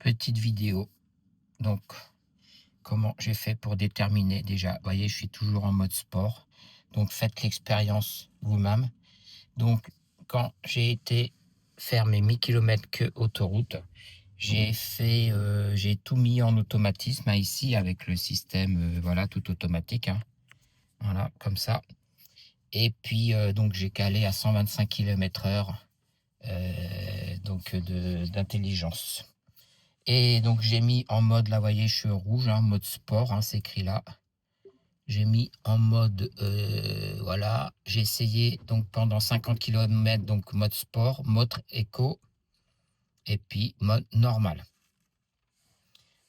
Petite vidéo. Donc, comment j'ai fait pour déterminer déjà, vous voyez, je suis toujours en mode sport. Donc, faites l'expérience vous-même. Donc, quand j'ai été faire mes 1000 km que autoroute, j'ai tout mis en automatisme hein, ici avec le système, voilà, tout automatique. Hein, voilà, comme ça. Et puis, donc, j'ai calé à 125 km/h donc d'intelligence. Et donc j'ai mis en mode, là, vous voyez, je suis rouge, hein, mode sport, hein, c'est écrit là. J'ai mis en mode, voilà, j'ai essayé donc pendant 50 km, donc mode sport, mode éco, et puis mode normal.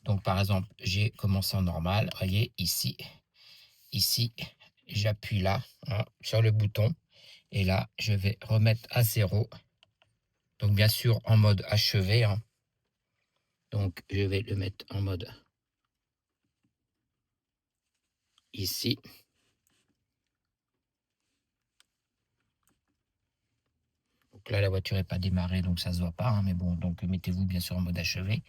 Donc par exemple, j'ai commencé en normal, vous voyez, ici, j'appuie là, hein, sur le bouton, et là, je vais remettre à 0. Donc bien sûr en mode achevé, hein. Donc je vais le mettre en mode ici. Donc là, la voiture n'est pas démarrée, donc ça se voit pas, hein, mais bon, donc mettez-vous bien sûr en mode achevé.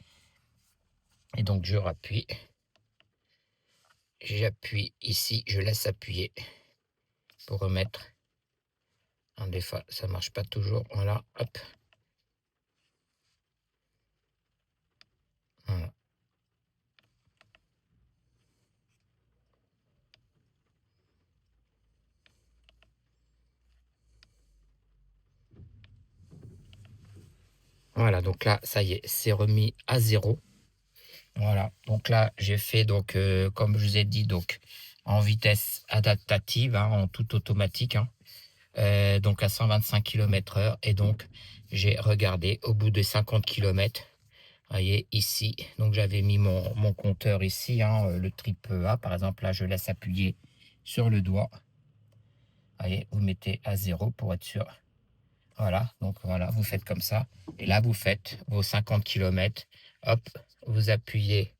Et donc je rappuie. J'appuie ici, je laisse appuyer pour remettre. Hein, des fois, ça marche pas toujours. Voilà, hop. Voilà. Voilà, donc là, ça y est, c'est remis à 0. Voilà, donc là, j'ai fait, donc, comme je vous ai dit, donc, en vitesse adaptative, hein, en tout automatique, hein, donc à 125 km/h. Et donc, j'ai regardé au bout de 50 km. Vous voyez ici, donc j'avais mis mon compteur ici, hein, le triple A, par exemple, là je laisse appuyer sur le doigt. Vous voyez, vous mettez à 0 pour être sûr. Voilà, donc voilà, vous faites comme ça. Et là, vous faites vos 50 km. Hop, vous appuyez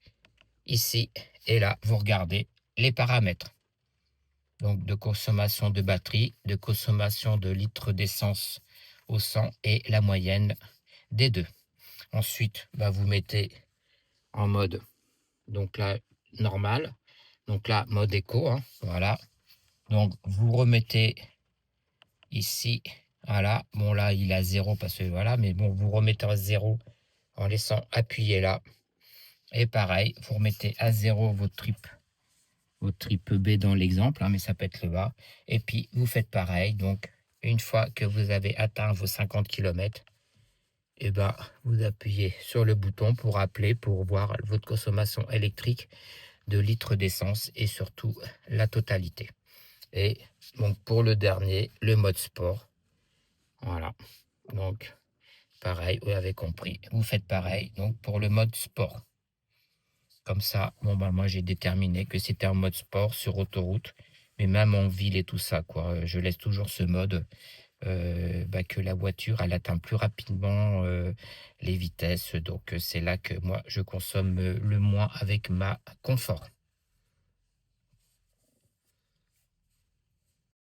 ici. Et là, vous regardez les paramètres. Donc de consommation de batterie, de consommation de litres d'essence au 100 et la moyenne des deux. Ensuite, bah, vous mettez en mode, donc là, normal. Donc là, mode éco, hein, voilà. Donc vous remettez ici, voilà. Bon là, il est à 0 parce que voilà, mais bon, vous remettez à 0 en laissant appuyer là. Et pareil, vous remettez à 0 votre trip B dans l'exemple, hein, mais ça peut être le bas. Et puis vous faites pareil. Donc une fois que vous avez atteint vos 50 km, et ben, vous appuyez sur le bouton pour appeler, pour voir votre consommation électrique de litres d'essence et surtout la totalité. Et donc pour le dernier, le mode sport. Voilà. Donc pareil, vous avez compris. Vous faites pareil. Donc pour le mode sport. Comme ça, bon bah moi j'ai déterminé que c'était un mode sport sur autoroute, mais même en ville et tout ça, quoi. Je laisse toujours ce mode bah, que la voiture elle atteint plus rapidement les vitesses. Donc c'est là que moi je consomme le moins avec ma confort.